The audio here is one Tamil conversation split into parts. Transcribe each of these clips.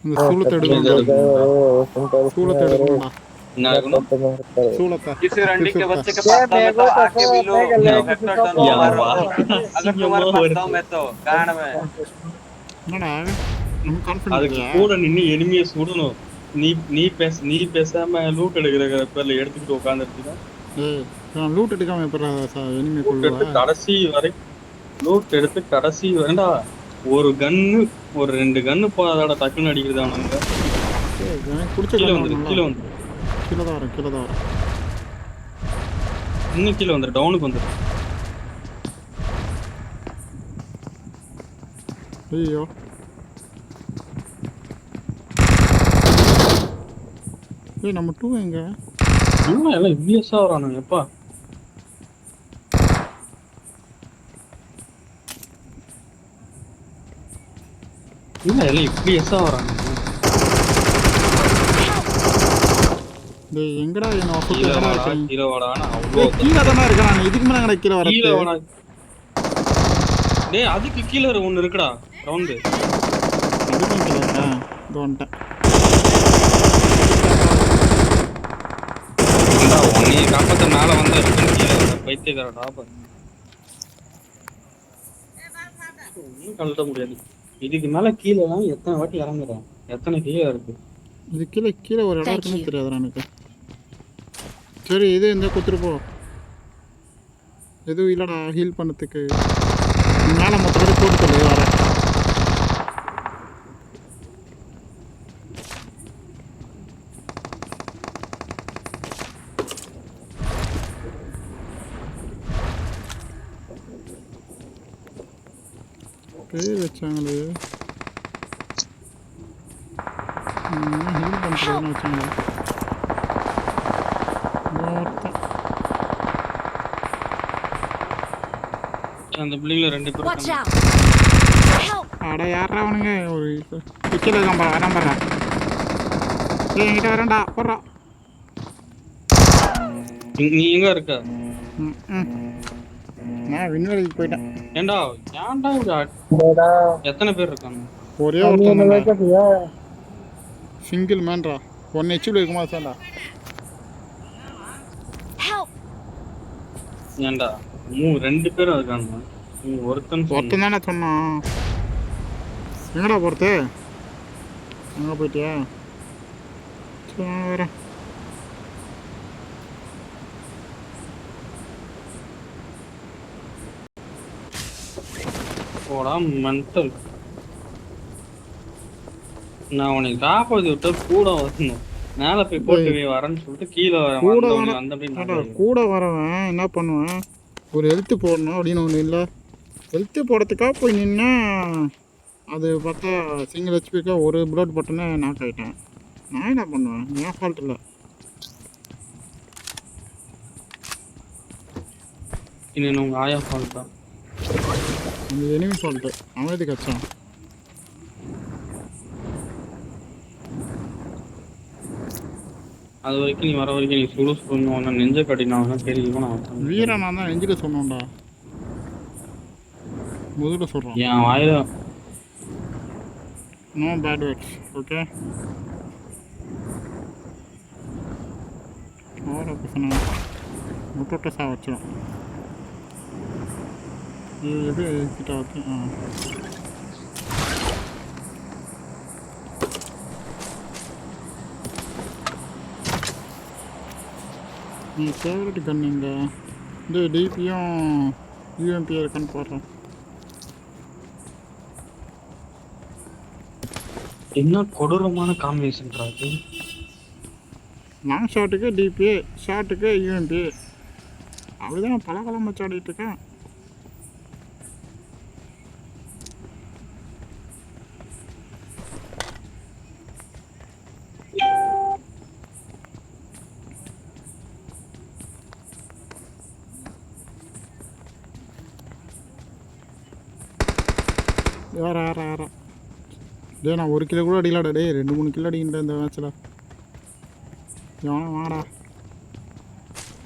இந்த சூளத்தை எடுக்கணும்டா. சூளத்தை எடுக்கணும்டா. சூளத்தை किसी रंडी के बच्चे के पास्ता में तो आके मिलो हेक्टर टन को मार रहा हूँ अगर तुम्हारे पास दम है तो गांड में என்னடா நம்ம கான்ஃபிடன்ஸ் அதுக்கு கூட நின்னு எனிமியை சுடணும். நீ பேசாம லூட் எடுக்கிற பேர்ல எடுத்துக்கிட்டு உட்காந்துருக்கீங்க. நான் லூட் எடுக்காம எப்படா எனிமி கொள்ளுவா? கடைசி வரை லூட் எடுத்து கடைசி வரேன்டா. ஒரு கன்னு ஒரு 2 கன்னு போதாட டக்குன்னு அடிக்கிறது அவனுங்க. கீழே வந்து கீழே தான் வரும். இன்னும் கீழே வந்துரு, டவுனுக்கு வந்துரு. ஐயோ நம்ம 2 எங்க? எல்லாம் இவ்வியஸா வரானுங்க எப்பா. எல்லாம் இவ்வியஸா வரானுங்க. எங்கடா என்ன கீழே வாடா. கீழே தானே இருக்கான். இதுக்கு மேல எங்கடா கீழே வர? கீழே வாடா. டேய் அதுக்கு கீழே ஒன்னு இருக்குடா ரவுண்டு. அதுக்கு கீழே இருக்கா? இது வந்துட்டேன். உன்னைய காப்பாத்த மேல வந்தா இருக்குன்னு கீழே வந்த பைத்தியக்காரடா. ஒன்னும் கழட்ட முடியாது. இதுக்கு மேல கீழே எத்தனை வாட்டி இறங்குறேன், எத்தனை கீழே இருக்கு. இது கீழே ஒரு இடம் இருக்குன்னு தெரியாதுடா எனக்கு. சரி இது இந்த குத்துரு போ. எதுவும் இல்லைடா ஹீல் பண்ணதுக்கு. மேலே மொத்தப்படி போட்டு சொல்லி வரேன். பேர் வச்சாங்களே ஹீல் பண்ணுறதுன்னு வச்சாங்களே. அந்த பிள்ளைங்கள 2 பேரும் அட யாரா அவனுங்க ஒரு கீழே வரேன் பாரு. என்கிட்ட வரேன்டா போடுறா. நீ எங்க இருக்க? நான் விண்வெளிக்கு போயிட்டேன். ஏண்டா எத்தனை பேர் இருக்காங்க? ஒரே ஒருத்தன் சிங்கிள் மேன்ரா. 1 HP இருக்குமா சார்டா? ஏண்டா 2 பேரும் இருக்காங்க. ஒருத்தன் தானே சொன்னான். எங்கடா போகிறது? எங்கே போயிட்டியா? சரி வரேன். போடா மென்டல். நான் உனக்கு காப்பாத்தி விட்டு கூட வரணும். மேலே போய் போட்டு வரேன்னு சொல்லிட்டு கீழே கூட வரவன் என்ன பண்ணுவேன்? ஒரு ஹெல்த்து போடணும் அப்படின்னு ஒன்று இல்லை. ஹெல்த்து போடுறதுக்காக போய் நின்னா அது பார்த்தா சிங்கிள் ஹெச்பிக்கா ஒரு புல்லட் பட்டனே நாக் ஆகிட்டேன். நான் என்ன பண்ணுவேன்? என் ஃபால்ட் இல்லை. இன்னும் உங்கள் ஆயா ஃபால்ட் தான். அந்த எனிமி ஃபால்ட்டு. அவன் எதுக்கு கச்சான்? அது வரைக்கும் நீ வர வரைக்கும் நீ சுடு நெஞ்ச கட்டினா தெரியுமா? வீரன் நான் தான் நெஞ்சில் சொன்னோம்டா. முதல்ல சொல்கிறோம் என் வாயில நோ பேட் வேர்ட்ஸ். ஓகே ஓர பசங்க முட்டை சா வச்சிடும். இது கிட்ட ஓகே. நீ ஃபேவரட் கன் இங்கே இந்த டிபியும் யூஎம்பி இருக்கான்னு போடுறேன். என்ன கொடூரமான காம்பினேஷன்டா அது. லாங் ஷாட்டுக்கு டிபிஏ, ஷாட்டுக்கு யூஎம்பி. அப்படிதான் பல காலம் வச்சு ஆடிட்டு இருக்கேன். யாரா டே நான் 1 கிலோ கூட அடிக்கலாடா. டே 2-3 கிலோ அடிக்கின்றேன் இந்த மேட்ச்சில். எவனா வாடா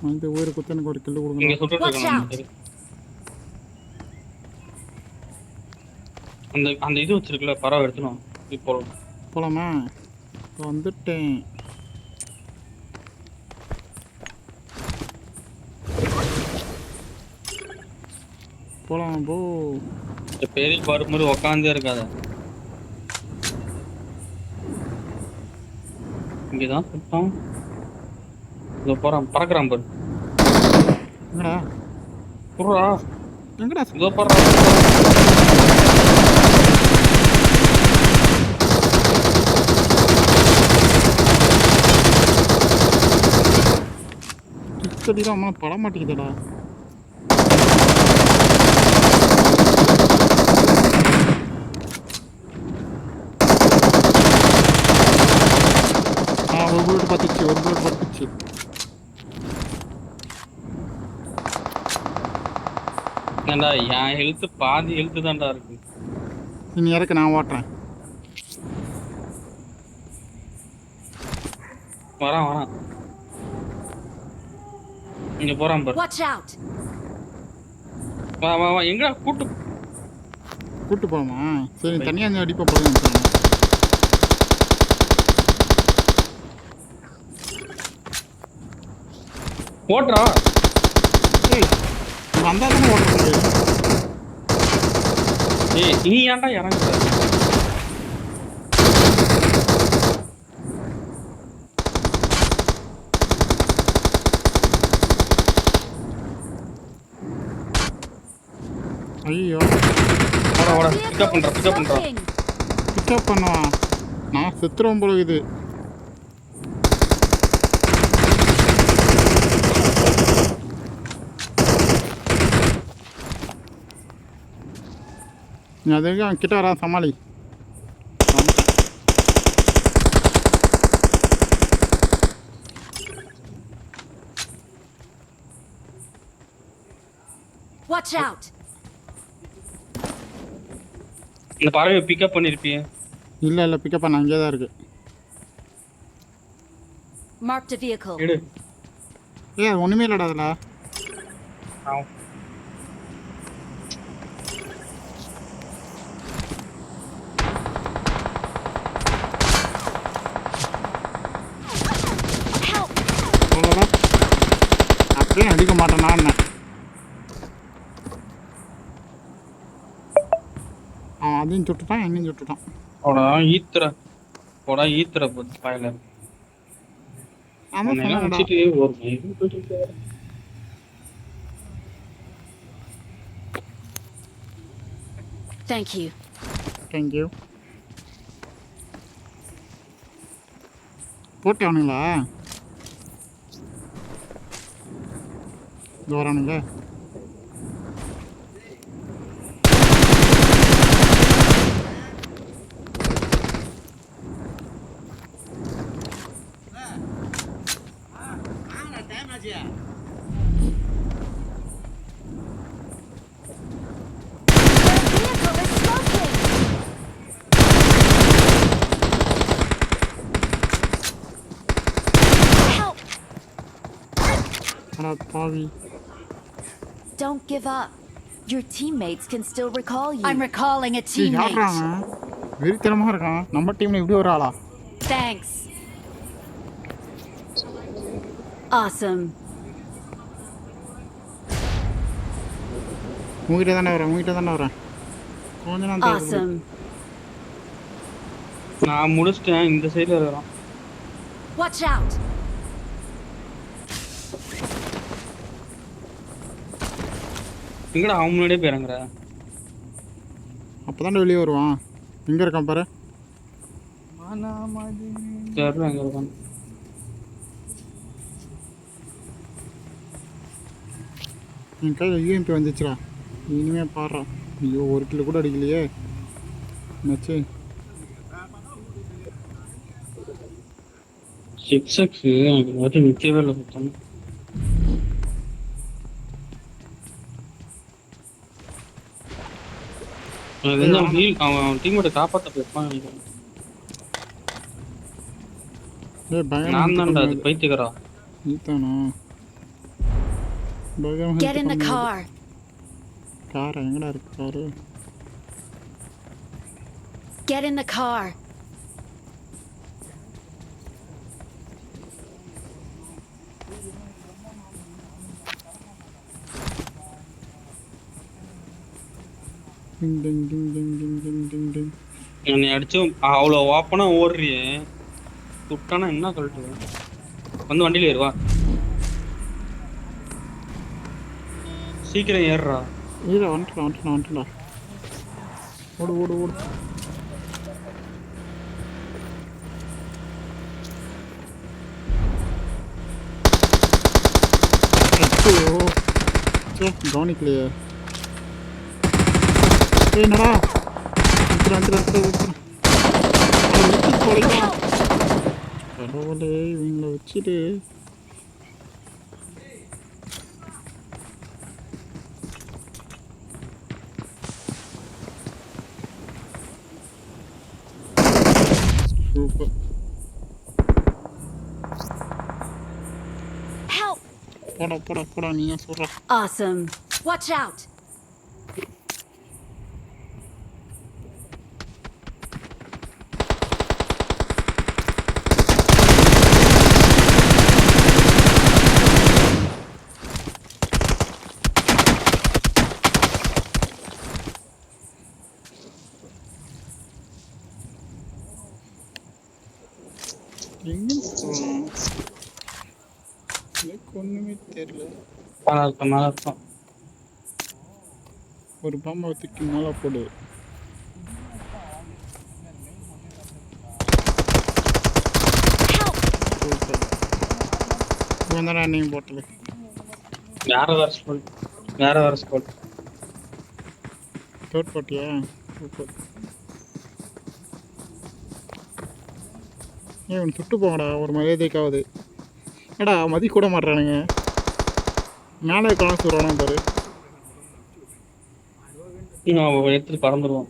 வந்து உயிர் குத்து எனக்கு 1 கிலோ கொடுங்க. அந்த இது வச்சிருக்கல பறவை எடுத்துனோம் இப்போ போலாமா? வந்துட்டேன். போலாம் போ. பேருக்கு வரும்போது உக்காந்தே இருக்காத. இங்கதான் சுத்தம். இதோ போறான், பறக்குறான் பாரு. எங்கடா புறா எங்கடா இதோ போறான். சுத்தடிதான் அம்மா பட மாட்டேங்குதுடா. ஒரு புல்லட் பார்த்துச்சு. ஏன்டா என் ஹெல்த் பாதி ஹெல்த் தான்டா இருக்கு. நீ இறக்க, நான் ஓட்டுறேன். வரான் இங்க போறான் பாரு. Watch out! வா எங்கடா கூட்டு போமா? சரி, தனியாக இருந்து அடிப்பா போதும். ஓட்டுறா. ஏய், வந்தா தானே ஓட்டுறது. ஏய் நீ ஏன்டா இறங்குற? ஐயோ, ஓட பிக்கப் பண்றா. பிக்கப் பண்ணுவா. நான் செத்துறோம் போல இது. நீ அதுக்கு அவன் கிட்ட வரா, சமாளி. Watch out! இந்த பறவை பிக்கப் பண்ணிருப்பியே. இல்லை பிக்கப் பண்ண அங்கேயே தான் இருக்கு. Marked a vehicle. எடு. ஒன்றுமே இல்லைடா அதில். அவ்வளோதான். அப்படியே அடிக்க மாட்டேன் நான். அவன் அதையும் சுட்டுட்டான், என்னையும் சுட்டுட்டான். போடா ஈத்துற போட்டு பாயல. அவன் வச்சுட்டு ஒரு Thank you. தேங்க்யூ. போட்டு அவனுங்களா இது வரானுங்க. பாவி. Don't give up. Your teammates can still recall you. I'm recalling a teammate. வெறித்தனமாக இருக்கான். நம்ம டீம்ல இப்படி ஒரு ஆளா? Thanks. Awesome. உங்ககிட்ட தானே வரேன். கொஞ்ச நேரம் Awesome. நான் முடிச்சிட்டேன். இந்த சைடுல இருக்கறான். Watch out. எங்கடா அவன் முன்னாடியே போயிறங்கற? அப்பதான் வெளியே வருவான். எங்க இருக்கான் பாரு. சரி அங்க இருக்கான். என் கையில் யூஎம்பி வந்துச்சுடா. இனிமே பாடுறா. ஐயோ, 1 கிலோ கூட அடிக்கலையே. என்னாச்சு? 6x எனக்கு வந்து நிக்கவே இல்லை சுத்தம். அவன் டீமோட காப்பாற்ற போயிருப்பான் நினைக்கிறேன். நான் தான்டா அது பைத்தியக்காரா. நீதானா? Get in the car. Car எங்கடா இருக்கு? Car Get in the car. டிங் டிங் டிங் டிங் டிங் டிங் டிங் டிங். என்னை அடிச்சும் அவ்வளோ ஓப்பனா ஓடுறியே, சுட்டானா என்ன சொல்லிட்டு வந்து வண்டியில ஏறுவா, சீக்கிரம் ஏறுறா. இல்லை வந்துட்டலாம். ஓடு. ஐயோ, கவனிக்கலையே. என்னடா கடவுளே, இவங்களை வச்சுட்டு சூப்பர். Help! போடா நீ ஏன் சொல்ற? Awesome. Watch out. எங்க போறோம்? எனக்கு ஒண்ணுமே தெரியல. மேல இருக்கும். ஒரு பாம்பை தூக்கி மேலே போடு. சூப்பர். வந்தடா நீ போட்டது. வேற ஸ்கோல். தேர்ட் பார்ட்டியா? சூப்பர். ஏன் சுட்டு போங்கடா, ஒரு மரியாதைக்காவது. ஏடா மதி கூட மாட்டுறானுங்க. மேலே காசு சொல்கிறானா பாரு. எடுத்துட்டு பறந்துடுவோம்.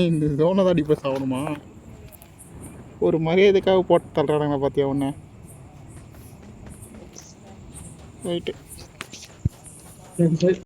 இந்த ஜோனை தான் அடிப்பஸ் ஆகணுமா? ஒரு மரியாதைக்காக போட்டு தள்ளுறானுங்க பார்த்தியா ஒன்று. ரைட்டு.